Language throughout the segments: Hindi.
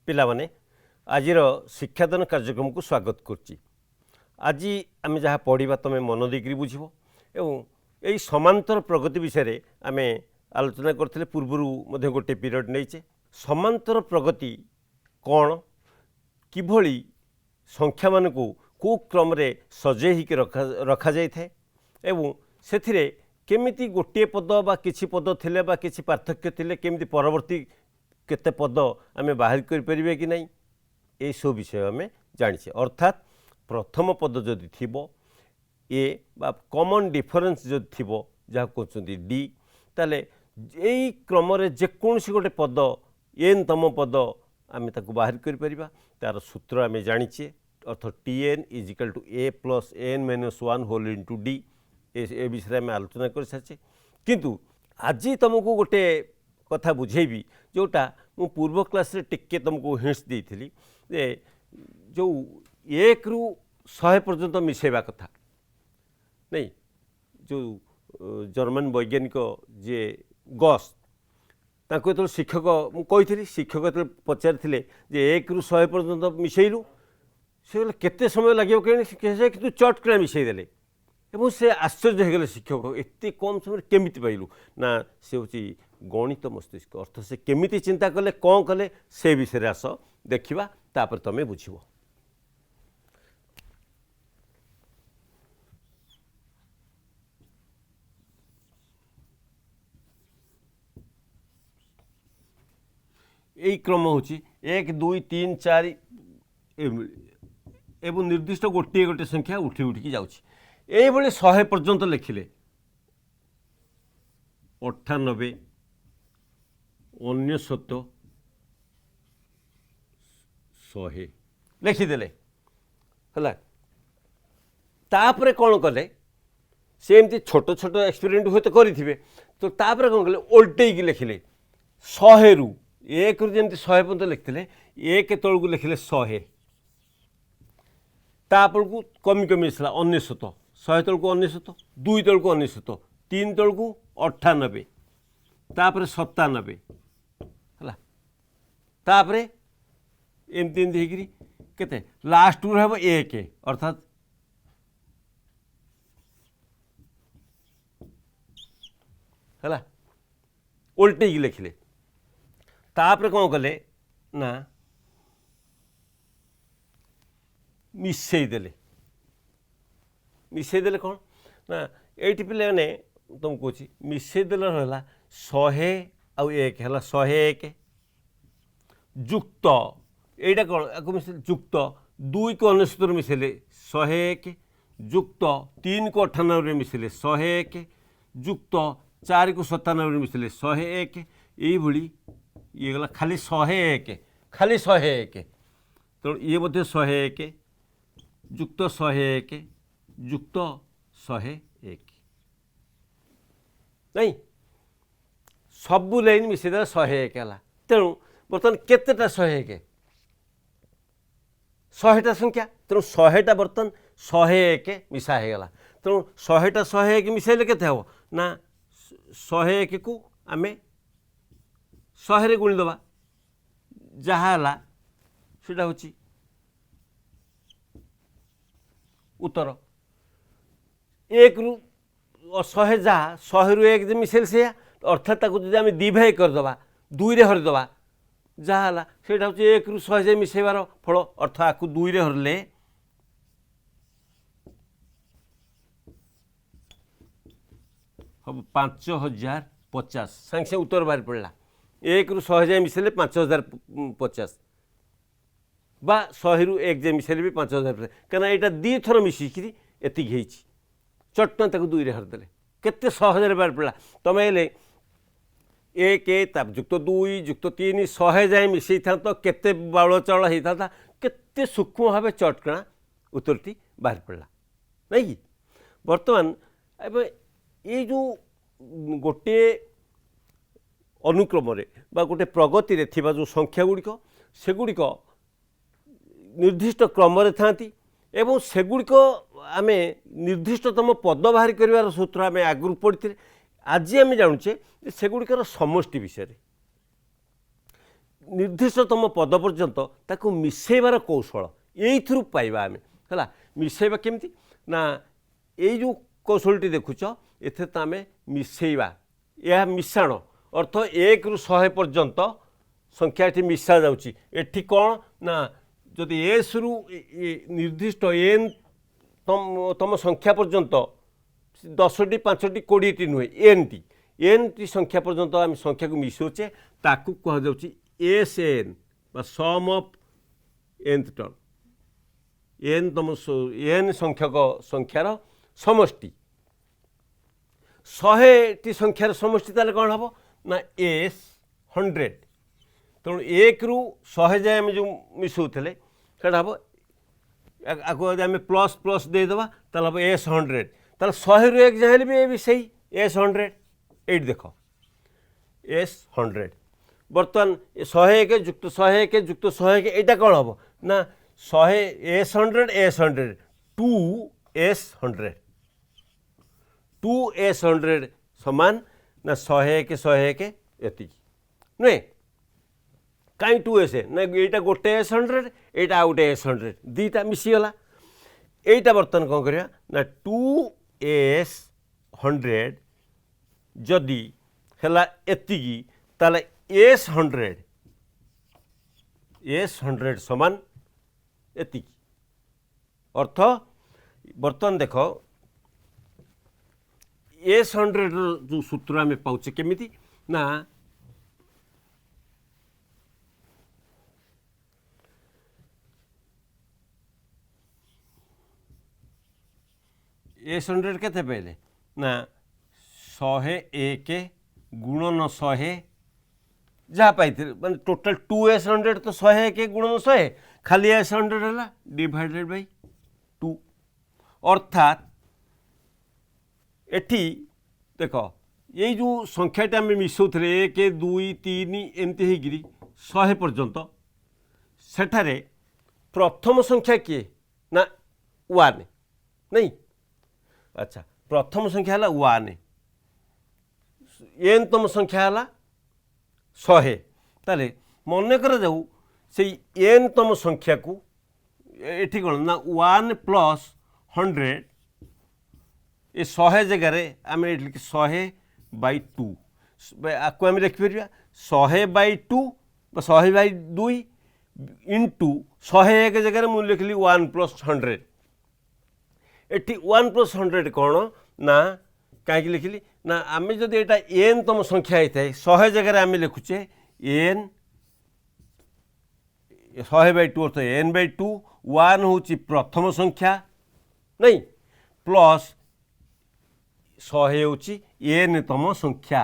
पिला माने आजिर शिक्षादान कार्यक्रम को स्वागत करछि। आज आम जहाँ पढ़ा तुम मन देकर बुझ एवं यही समांतर प्रगति विषय आम आलोचना करते पूर्वर गोटे पीरियड नहीं समांतर प्रगति कौन किभली संख्या मान को क्रम सजेक रखा जाए एवं से केमिति गोटे पद बा किछि पद थिले बा किछि पार्थक्य थिले केमिति परवर्ती केते पद आम बाहर करें कि नहीं ये सब विषय आम जानी अर्थात प्रथम पद जदि थिबो ए बा कॉमन डिफरेंस जदि थिबो जहाँ कहते डी ताले यही क्रम जेकोसी गोटे पद एन तम पद आम ताको बाहर करिपरिबा तार सूत्र आम जानीचे अर्थ T N is equal to A plus N -1 whole into D ए विषय में आलोचना कर सारी किंतु आज तुमको गोटे कथा बुझेबी जोटा मु पूर्व क्लास रे टिके तुमको हिंट्स देइथिली जे जो 1 रु 100 पर्यंत मिसेबा कथा नहीं जो जर्मन वैज्ञानिक जे गॉस ताको तो शिक्षक मु कही शिक्षक तो पचारि जे 1 रु 100 पर्यंत मिसेलु से केते समय लगे कहे कि तू चटकना मिसेदेले एवं से आश्चर्य होगले शिक्षक एत कम समय केमिति पाइलु ना से हूँ गणित मस्तिष्क अर्थ से केमिति चिंता कले कौन कले से विषय आस देखा तापर तुम बुझ यही क्रम हूँ 1 2 3 4 एवं निर्दिष्ट गोटे गोटे संख्या उठी उठिकी जाऊँगी ये 100 पर्यंत लिखिले 98 99 100 लिखिदेले है तापर कौन कले से एमती छोट छोट एक्सपेरिमेंट हुए तो करेंगे तो तापर कौन कले ओल्टेक लिखिले 100 रु 1 रु जमी 100 पर्यंत लिखिले 1 तौक लिखिले 100 तापर को कमी कमी आसला 99 100 तौक 99 2 तौक 99 3 तौक 98 तापर 97 है तापर एमती एमती होगी केते लास्ट रू हम 1 अर्थात है उल्टे लिखिले तापर कौन कले ना मिसेदेले मिसेदेले कौन ना ये पे तुम कह मिसेदेले रहा 100 आउ 1 है 101 जुक्त यहीटा कौन या मिसे जुक्त 2 को 99 मिसेले 101 जुक्त 3 को 98 मिसेले 101 जुक्त 4 को 97 मिसेले 101 यही ये गला खाली 101 खाली 101 तो ये 101 जुक्त 101 जुक्त 101 नहीं सबू लाइन मिसेदे 101 है तेणु बर्तमान केतेटा 101 100टा संख्या तेणु 100टा बर्तमान 101 मिसा होगला तेणु 100टा 101 मिसाइले केते हम ना 101 को आम 100 रे गुणी दबा जहाँ सेटा हूँ उत्तर 1 रु 100 जहाँ 100 रु 1 मिसेल से अर्थात जब आम दिभाई करदे 2 रे हरिदे जहाँ से हूँ 1 रु 100 मिसेबार फल अर्थ आपको 2 रे हरले हम 5050 सागे सागे उत्तर बाहर पड़ा 1 रु 100 मिसेले 5050 बा 100 रु 1 मिसेले भी 5000 कहीं यहाँ 2 थर मिसिक एति चटना तक 2 रे हरदे केते 100,000 बाहर पड़ा तुम हेले 1 जुक्त 2 जुक्त 3 100 जाए मिसई था तो केते बाउल चाउल होता था केते सूक्ष्म भाव चटकणा उत्तरटी बाहर पड़ा नहीं कि बर्तमान ये जो गोटे अनुक्रम गोटे प्रगति रे थिबा जो संख्या गुड़िक सेगुड़िक निर्दिष्ट क्रम था एवं सेगुड़िक आम निर्दिष्टतम पद बाहर कर सूत्र आम आगु पढ़ी आज आम जानूचे सेगुड़िकर समष्टि विषय निर्दिष्टतम पद पर्यंत ताकू मिसेबार कौशल यही पाइबा आम है मिसेबा केमती ना यही जो कौशलटी देखुच एथे तो आम मिसेबा यह मिश्रण अर्थ 1 ରୁ 100 पर्यंत संख्या ये मिसा जाऊँगी कौन ना जदि एस रु निर्दिष्ट एन तम संख्या पर्यंत 10टी 5टी 20टी नुहे एन टी संख्या पर्यंत आम संख्या को मिसाऊे ताकू कहुच्छी S N sum of nth term N तम एन संख्यक संख्यार समष्टि 100टी संख्यार समष्टि ताले कौन हम ना एस 100 तेणु 1 ରୁ 100 जाए आम जो मिसाऊले सेटा हम आगे आम प्लस प्लस देदेबा ताल हम एस 100 ताल 100 ରୁ 1 जाए भी सही एस 100 ये देख एस 100 बर्तमान 101 जुक्त 101 जुक्त 101 यहाँ कौन हम ना 100 एस 100 2 एस 100 2 एस 100 समान ना 101 101 ये नुहे कहीं 2 एस ना यहाँ गोटे एस 100 यहाँ गोटे एस 100 दीटा मिसीगला यहाँ बर्तमान कौन करवा ना 2 एस 100 जदि है एति ताले एस 100 समान एति अर्थ बर्तमान देख एस 100 जो सूत्र आम पाचे केमिति ना एस 100 केते पहले ना 101 गुणन 100 जहाँ पाई माने टोटल 2 एस 100 तो 101 गुणन 100 खाली एस 100 है डिवाइडेड बाई 2 अर्थात एठी देख ये जो संख्याटा आम मिसाऊे 1 2 3 एमती होगी 100 पर्यंत सेठारे प्रथम संख्या किए ना 1 नहीं अच्छा प्रथम संख्या है 1 एन तम संख्या है 100 ताले मन कर जाऊ से एन तम संख्या को ये कौन ना 1 प्लस 100 ये 100 जगार आम 100 बाई 2 आपको आम लिखिपर 100 बाई 2 100 बाई 2 इंटू 101 जगार मुझे लिखली 1 प्लस 100 एटी 1 प्लस 100 कौन ना कहीं लिखिली ना आम जदि यहाँ एन तम संख्या होता है 100 जगह आम लिखुचे एन 100 बाई 2 अर्थ एन बाई 2 1 हूँ प्रथम संख्या नहीं प्लस 100 हूँ एन तम संख्या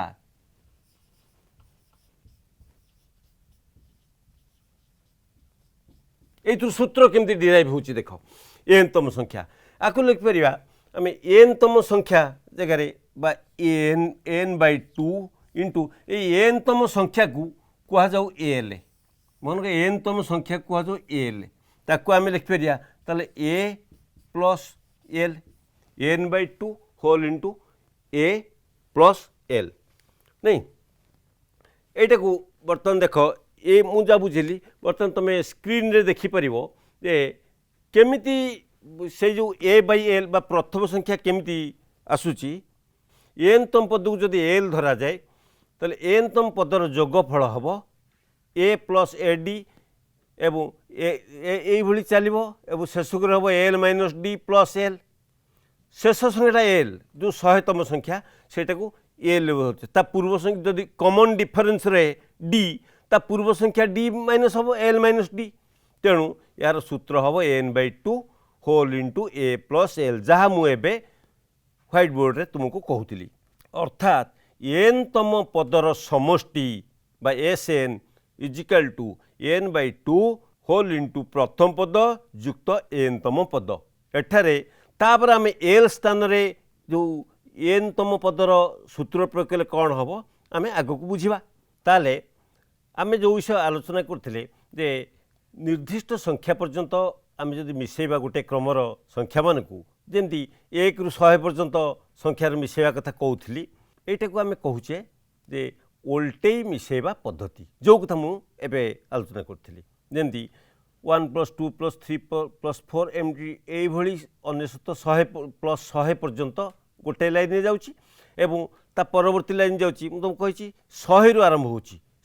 ये सूत्र केमती डिराइव हो देख एन तम संख्या आपको लिखिपर आम एन तम संख्या जगार बा n n by 2 into n तम संख्या को कह जाऊ एल मन के एन तम संख्या कह जाऊ एल ताको आम लिखिपर ताले A plus L N by 2 whole into A plus L नहीं यहाँ को बर्तमान देख ये मुझा बुझिली बर्तमान तुम स्क्रीन रे देखिपर जे केमिति से जो ए बाई एल बा प्रथम संख्या केमिति आसूची एन तम पद को जदि एल धरा जाए तो एन तम पदर जोगफल हम ए प्लस ए डी एवं ये चलो एवं शेषक हम l minus D plus L शेष संख्याटा एल जो 100तम संख्या सेटा को एल ता पूर्व संख्या जदि कॉमन डिफरेंस रे डी ता पूर्व संख्या डी माइनस हम एल माइनस डी तेणु यार सूत्र हम n by 2 whole into A plus l जहाँ मुझे व्हाइट बोर्ड रे तुमको कहूली अर्थात एन तम पदर समष्टि बा s n equal to n by 2 whole into प्रथम पद युक्त एन तम पद एठारे तापर आम एल स्थान रे जो एन तम पदर सूत्र प्रयोग कले कौन हम आम आग को बुझा ताले आम जो विषय आलोचना करते जे निर्दिष्ट संख्या पर्यंत आम जदि मिसेबा गोटे क्रमर संख्या मान को जमी 1 ରୁ 100 पर्यंत संख्यार मिसेबा कथा कहूली यहाँ को आम कहूचे जे ओल्टेई मिसेवा पद्धति जो कथा मुझे आलोचना करी जमी 1+2+3+4 एमती यही अनेशत 100+100 पर्यंत गोटे लाइन जाऊँगी एवं ता परवर्ती लाइन जाऊँगी मुझे तुमको कही 100 रु आरंभ हो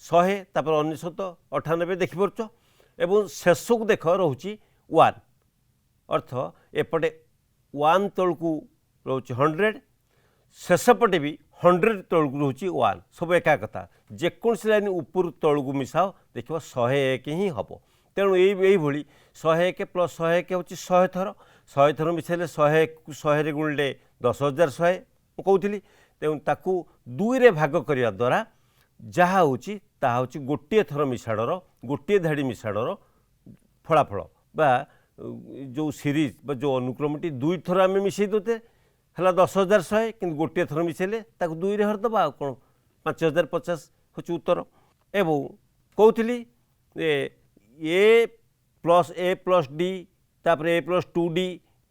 100 तापर अनेशत 98 देखिपुच एवं शेष को देख रोचे 1 अर्थ एपटे 1 तलू रोचे 100 शेषपटे भी 100 तलू रोचे 1 सब एका कथा जेकोसी लाइन ऊपर तलू मिसाओ देख 101 ही हम तेणु यही 101 + 101 हूँ 100 थर 100 थर मिसाइले 101 को 100 गुणिले 10,100 कहूली तेणु ताकू 2 रे भाग करने द्वारा जहाँ हूँ गोटे थर मिसाणर गोटे धाड़ी मिसाणर फलाफल बा जो सीरीज बा जो अनुक्रमटी 2 थर आम मिसई देते है 10,100 कि गोटे थर मिसाइले 2 रे हरदबा कौन 5,050 हूँ उत्तर एवं कहूली A+A+D तापर A+2D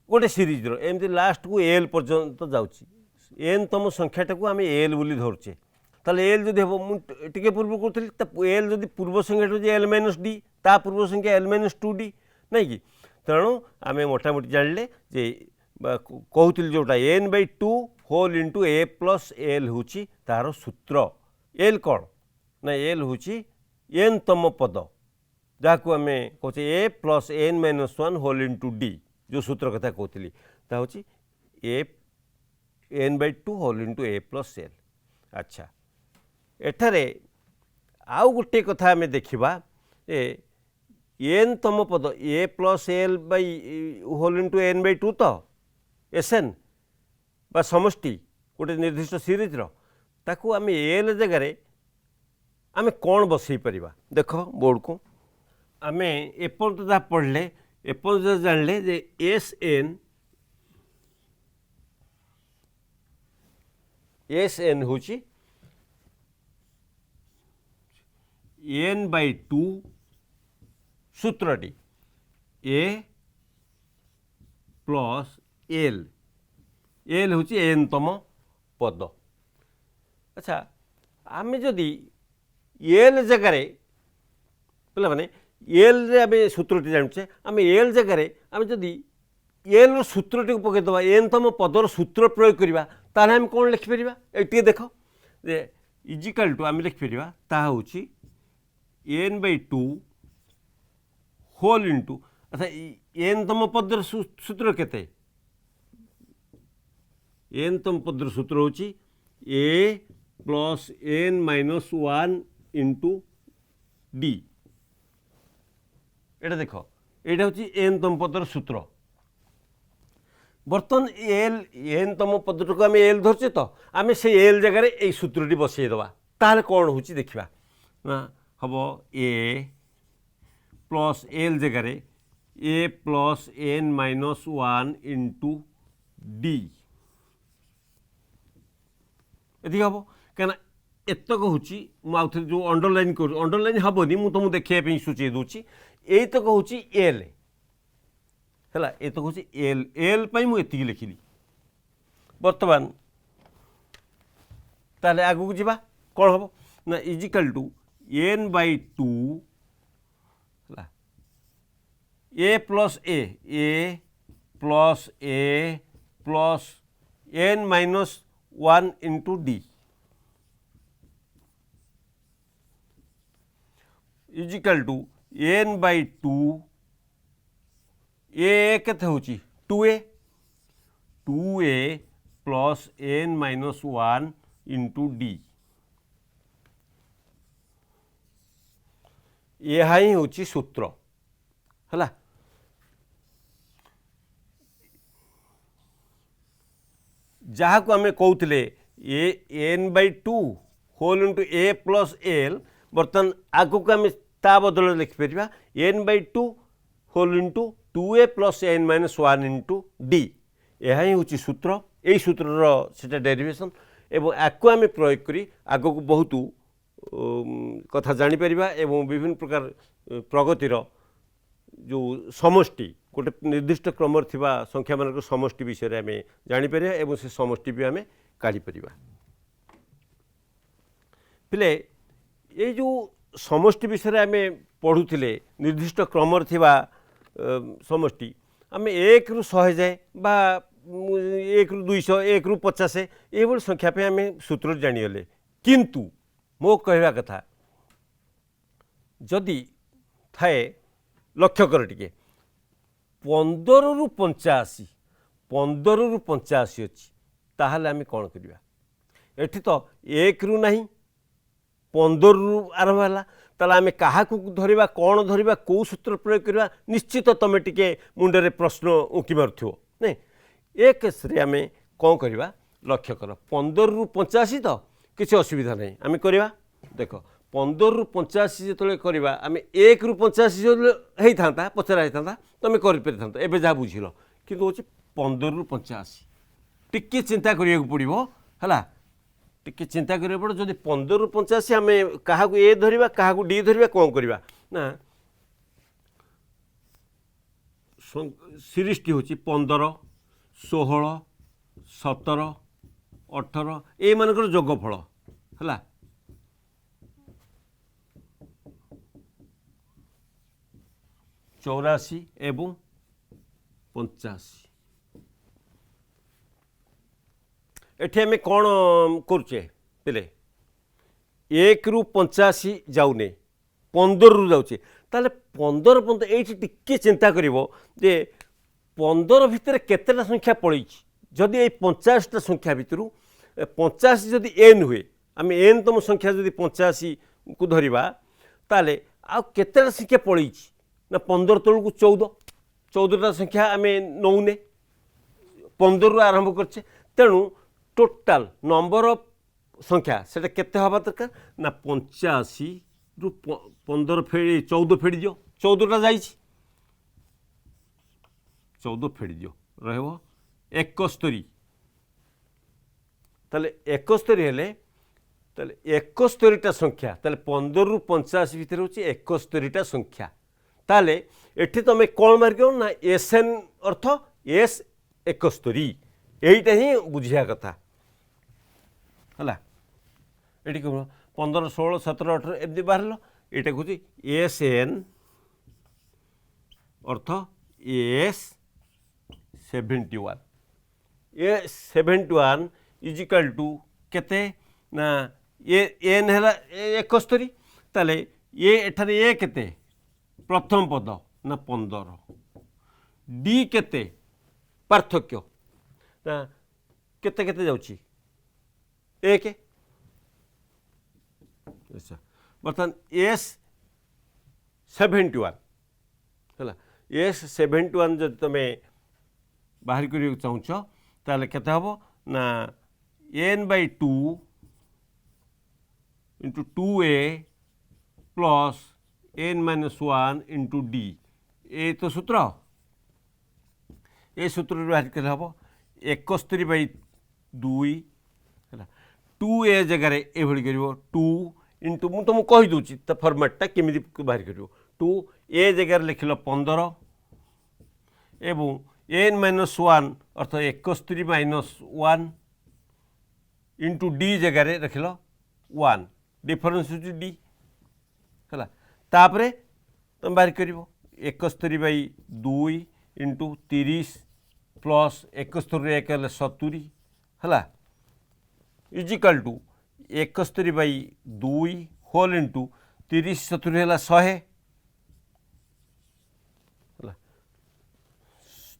गोटे सीरीज एमती लास्ट को एल पर्यंत जाऊँगी एन तम संख्याटा को आम एल बोली धरुचे ताले एल जदि हम मुझे पूर्व करी एल जदि पूर्व संख्या L-D ता पूर्व संख्या L-2D नहीं कि तेणु आम मोटामोटी जानले जे कहूली जोटा n/2 होल इंटू A+L हूँ तार सूत्र एल कौन ना एल हूँ n तम पद जहाँ को आम कहे A+n-1 होल इंटू D जो सूत्र कथा कहती हूँ n/2 होल इंटू A+L। अच्छा एठारे आउ गोटे कथा आम देखा n तम पद A+L होल इंटू n/2 तो Sn बा समष्टि गोटे निर्दिष्ट सीरीज ताकू आम एल जगार आम कौन बसई पार देख बोर्ड को आम एपर्त जहाँ पढ़ले एपर्त जानले जे Sn हूँ n/2 सूत्रटी A+L एल हूँ n तम पद। अच्छा आम जदि एल जगार पे मैंने एल रे आम सूत्रटी जानुचे आम एल जगार आम जदि एल सूत्रटी को पकईदबा एन तम पदर सूत्र प्रयोग करवा ताल आम कौन लिखिपर ये देख इजिकाल टू आम लिखिपर ता हूँ n/2 होल इंटू अच्छा एन तम पदर सूत्र केते एन तम पदर सूत्र हूँ A+n-1 इंटू D एटा देख ये हूँ एन तम पदर सूत्र बर्तमान एल एन तम पदर को आम एल धरचे तो आम से एल जगार ये सूत्रटी बसईदबा ताल कौन हो देखा ना हम A+L जगार A+n-1 इंटू D ये हम क्या एतक हूँ मुझे जो अंडरलाइन कर अंडरलाइन हेनी मुझे तुमको देखा सूचे दूसरी यही तक हूँ एल है ये तक हूँ एल एल मुझे लिखिली बर्तमान ताले आगू जावा कौन हम ना equal to n/2 A+n-1 into D equal to n/2 a केते हूँ 2a +n-1 इंटू D यह ही हूँ सूत्र है जहाँ को आम कहते n/2 होल इंटू A+L बर्तमान आगू को आम ता बदल लिखिपर n/2 whole into 2a+n-1 into D यह ही हूँ सूत्र यही सूत्रर से डेरिवेशन एवं आपको आम प्रयोग करी आग को बहुत कथा जापर एवं विभिन्न प्रकार प्रगतिर जो समष्टि गोटे निर्दिष्ट क्रम थिबा संख्या मान समष्टि विषय आम जापर एवं से समष्टि भी आम काढ़ी परिबा। पिले ये जो समष्टि विषय आम पढ़ुले निर्दिष्ट क्रम समष्टि आम 1 ରୁ 100 जाए बा 1 ରୁ 200 1 ରୁ 50 ये संख्या पे आम सूत्र जानीगले किंतु मो कहवा कथा जदि थाए लक्ष्य कर टिके 15 ରୁ 85 15 ରୁ 85 अच्छी ताहले आम कौन करवा एठी तो 1 ରୁ नहीं 15 ରୁ आरंभ है ताला आम क्या धरवा कौन धरवा कौ सूत्र प्रयोग करवा निश्चित तुम टिके मुंडे प्रश्न उंकी मारुथ्यो नहीं ए केस्रे आम कौन करवा लक्ष्य कर 15 ରୁ 85 तो किसी असुविधा नहीं आम करवा देख 15 ରୁ 85 जो करवा आम 1 ରୁ 85 जो होता पचरा होता तुम कर एवं जहाँ बुझल कि हूँ 15 ରୁ 85 टिके चिंता करिया पड़ो है टिके चिंता करिया पड़ो जब 15 ରୁ 85 आम क्या ए धरवा क्या डी धरवा कौन करवा ना सीरीज टी हूँ 15 16 17 18 ये मानकर जोगफल है 84 एवं 85 एठी आम कौन करुचे पिले 1 ରୁ 85 जाऊने 15 ରୁ जाऊे ताले 15 पर्यंत ये टिके चिंता करिवो जे 15 भितर केतेटा संख्या पड़ी जदि ये 50टा संख्या भितर 85 जदि एन हुए आम एन तम संख्या जदि 85 को धरिबा ताले आ केतेटा संख्या पड़ी ना 15 तल को 14टा संख्या आम नौने 15 ରୁ आरंभ करचे तेणु टोटाल नंबर ऑफ संख्या से केते हवा दरकार ना 85 ରୁ 15 फेड़ी 14 फेड़ी दियो 14टा जाइए 14 फेड़ी दियो रहो 71 ताले 71 हेले ताले 71टा संख्या ताले 15 ରୁ 85 भितर होची 71टा संख्या ताले एठी तुम कौन मार्क ना एसएन अर्थ एस 71 यहीटा ही बुझिया कथा है ये कह 15 16 17 18 एमती बाहर ये कह एस एन अर्थ s 71 a 71 is equal to केते ना ये एन है 71 ताले ये एठार ए केते प्रथम पद ना 15 डी केते पार्थक्य ना केते केते जाउची एक अच्छा बर्तमान एस 71 है एस 71 जब तुम बाहर कर चाहूच ताले केते हम ना n by 2 into 2a plus n minus 1 into d ये तो सूत्र ये सूत्र बाहर कर हम 71 बाई 2 है 2a जगार ये कर 2 इंटू मुझे तुमको कहीदे तो फर्माटा केमी बाहर कर 2a जगार लिखल 15 एवं एन माइनस 1 अर्थ 71 माइनस 1 इंटू डी जगार रखिल 1 डिफरेन्स हो डी है तापरे तुम बाहर कर 71 बाई 2 इंटू 30 प्लस 71 एक 70 है equal to 71 by 2 whole into 30 70 है 100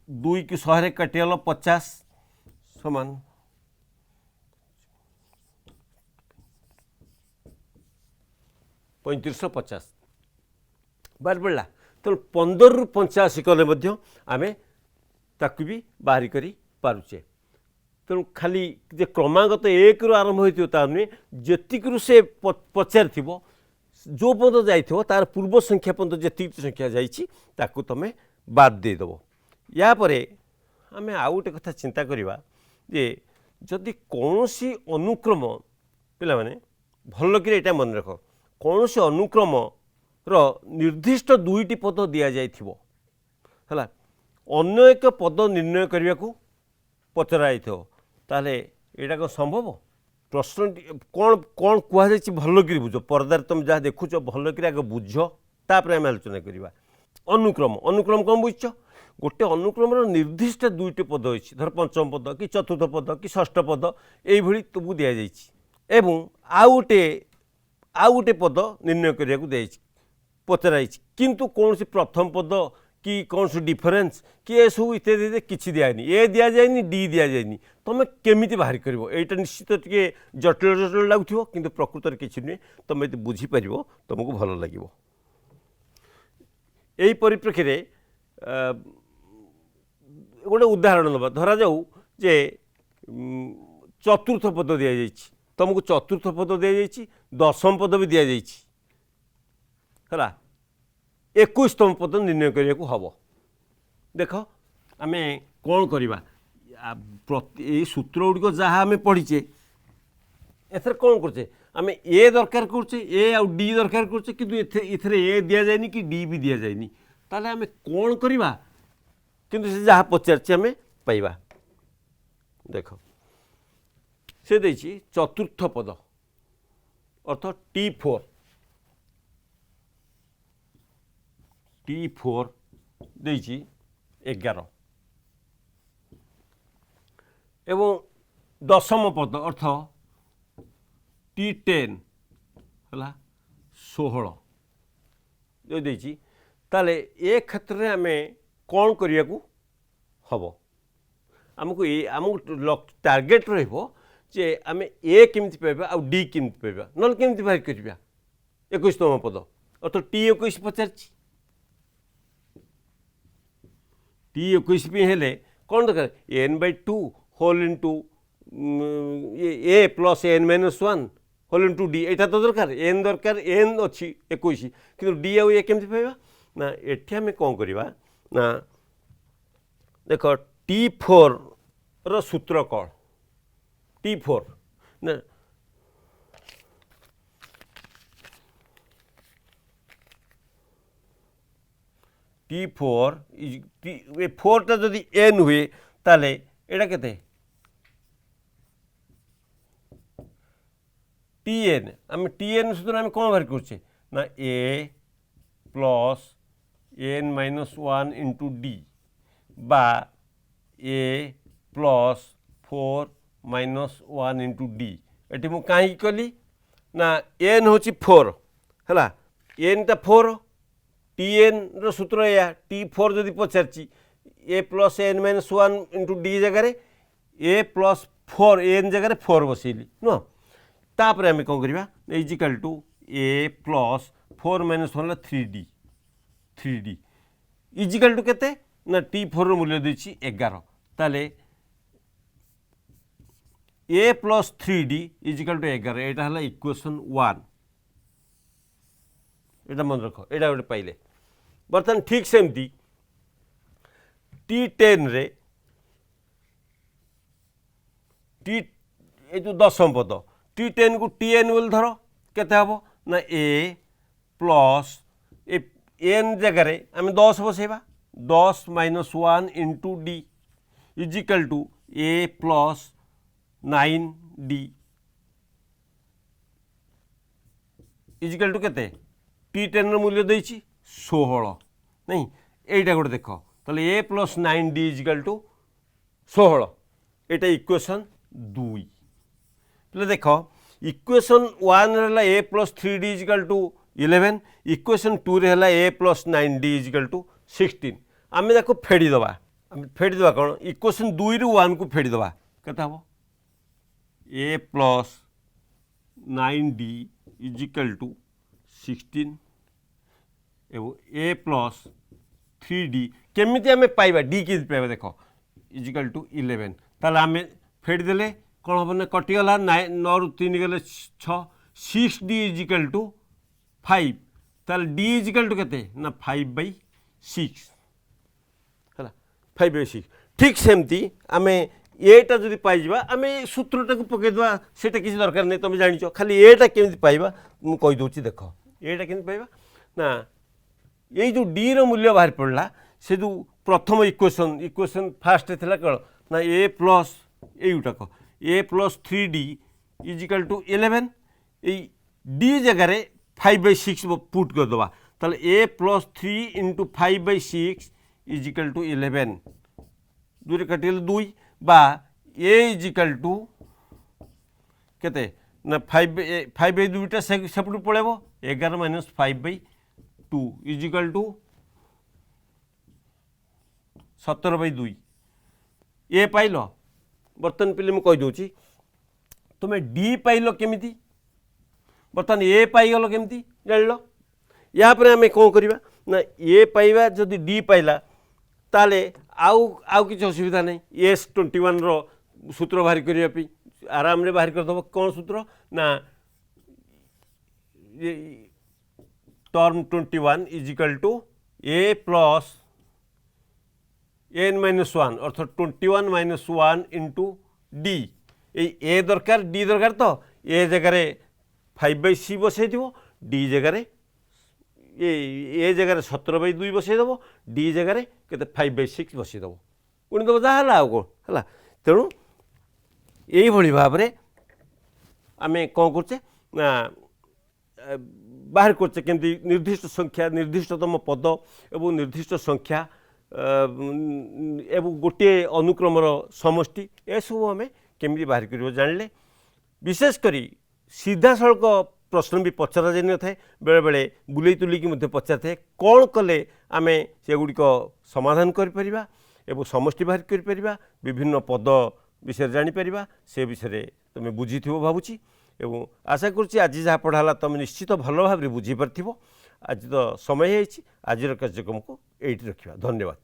2 की 100 काटिगल 50 समान 3550 बाहर पड़ा तेणु 15 ରୁ 85 कले आम ताकू भी बाहरी करी पारुचे तेणु खाली जे क्रमागत 1 ରୁ आरंभ होता नुहे जीक से पचार जो पद जाइए तार पूर्व संख्या पर्यंत जी संख्या जाकू तुम बाद देदेव यापर आम आउ गोटे कथा चिंता करवा जे जदि कौन सी अनुक्रम पिला माने भल कि यहाँ मन रख कौन सी अनुक्रम निर्दिष्ट 2टी पद दि जाइथिबो है अन्य एक पद निर्णय करने को पचरा ताले यहाँ कौन संभव प्रश्न कौन कौन कहुई भल कि बुझ पर्दार तुम जहाँ देखुच भल कि आगे बुझ तापर आम आलोचना करवा। अनुक्रम अनुक्रम कौन बुझ गोटे अनुक्रम निर्दिष्ट दुईट पद अच्छी धर पंचम पद कि चतुर्थ पद कि षष्ठ पद ये तुमको दि जाइए आउ गोटे पद निर्णय करने को दिखाई पचराई किंतु कौन सी प्रथम पद कि कौन सी डिफरेन्स कि ये सब इत्यादि किसी दिखाई ए दि जाए डी दि जाए तुम केमी बाहर कर यहाँ निश्चित टे जटिल जटिल लगुव कि प्रकृत में किसी नुहे तुम ये बुझीपर तुमको भल लगे। यही परिप्रेक्षी में गोटे उदाहरण ना धरा जाऊ जे चतुर्थ पद दि जाइए तुमको चतुर्थ पद दि जाइए दशम पद भी दि जाइए 21तम पद निर्णय करने को हम देख आम कौन करवा ये सूत्र गुड़िक जहाँ आम पढ़ीचे एथर कौन करचे आम ए दरकार करचे ए आउ डी दरकार करचे किंतु इथर ए दि जाए कि डी भी दि जाए ताले आम कौन करवा किंतु से जहाँ पचार आम पाइबा। देख से देछि चतुर्थ पद अर्थ T4 देछि 11 एवं दशम पद अर्थ T10 है 16 जो देछि ताले ए क्षेत्र में आम कौन करने को हम आमको टार्गेट रे आम ए केमती पाइबा आ डी केमती पाइबा ना केमती बाहर करवा 21तम पद अर्थ T21 पचार T21 हेले कौन दरकार n/2 होल इंटू ए plus n-1 whole into D यहाँ तो दरकार n अच्छी 21 कि डी आउ ए केमती पाइबा ना एठी आम कौन करवा ना देख T4 रो सूत्र कौन T4 ना T4 4टा जदि n हुए ताले एटा केते Tn आम Tn सूत्र आम कौन बाहर करछे ना a plus n-1 into D बा a प्लस 4 -1 इंटू डी ये मुझे कहीं कली ना n हूँ 4 है n टा 4 Tn रो सूत्र या T4 जदि पचार a plus n-1 into D जगार a प्लस 4 n जगार 4 बसैली नुह तापर आम कौन करवा equal to a plus 4 -1 3d is equal to केते ना T4 रो मूल्य देछि 11 ताले a plus 3d is equal to 11 एटा हला इक्वेशन 1 एटा मन रख एटा गोटे पाइले बर्तमान ठीक सेमती T10 रे जो दशम पद T10 को Tn बोल धर केते हबो ना a प्लस n जगार आम 10 बसैबा 10 -1 into d equal to a plus 9d equal to केते T10 रो मूल्य देछि 16 नहीं एटा गोटे देख ताले a plus 9d equal to 16 Etah equation 2 ताले देख इक्वेशन 1 रे a plus 3d is equal to 11 equation 2 रे हला a plus 9d equal to 16 आम ताको फेड़ीदे कौन इक्वेशन 2 रु 1 को फेड़ीदे केते हम a plus 9d equal to 16 एवं a प्लस 3d केमिति आम पाइबा d के पाइबा देख इजिकल टू 11 ताले आम फेड़ीदे कौन हम ना कटिगला 9 रु 3 गले 6 6d इजिकल टू 5 ताले d इजिकल टू केते ना 5/6 है 5/6 ठीक सेमती आम एटा जदि पाइबा आम सूत्रटा को पकईदे से किसी दरकार नहीं तुम जान खाली एटा केमी पाइबा मुझे कहीदे देख एटा केमी पाइबा ना ये जो डी रो मूल्य बाहर पड़ा से जो प्रथम इक्वेशन फास्ट थी कौन ना a प्लस युटाक a plus 3d is equal to 11 D जगार 5/6 पुट करदे ताले A plus 3 into 5/6 is equal to 11 दूर कटिगले 2 बा ए इजिकल टू केते ना 5/2 सेपटू पड़ेब 11 माइनस 5/2 इजिकल टू 17/2 ए पाइल। बर्तमान पे मुझे कहीदे तुम्हें डी पाइल केमी बर्तमान ए पाइगल केमी जान या आम कौन करवा ना ए पाइबा जदि डी पाइला ताले आउ किसी असुविधा नहीं S21 रो सूत्र बाहर करने आराम रे बाहर करदेव कौन सूत्र ना term 21 equal to A plus n-1 अर्थात 21 - 1 इंटू डी ए दरकार डी दरकार तो ए जगार 5/c बसई थो डी जगार ए जगार 17/2 बसईदेव डी जगार के 5/6 बसईदेव गुणीदेव जहाँ है तेणु यही भाव में आम कौन करचे ना बाहर करचे केमती निर्दिष्ट संख्या निर्दिष्टतम पद एवं निर्दिष्ट संख्या एवं गोटे अनुक्रमर समष्टि ए सब आम केमी बाहर कर जानले विशेषकर सीधा सड़क प्रश्न भी पचरा जाए न था बेले बेले बुले तुलिकी पचार थे कौन कले आम से गुड़िक समाधान करिपरिबा एवं समष्टि बाहर करिपरिबा विभिन्न पद विषय जानीपर से विषय तुम बुझी भावुची एवं आशा करुँच आज जहाँ पढ़ाला तुम निश्चित भल भाव में बुझीपार आज तो समय है आज कार्यक्रम को ये रखा धन्यवाद।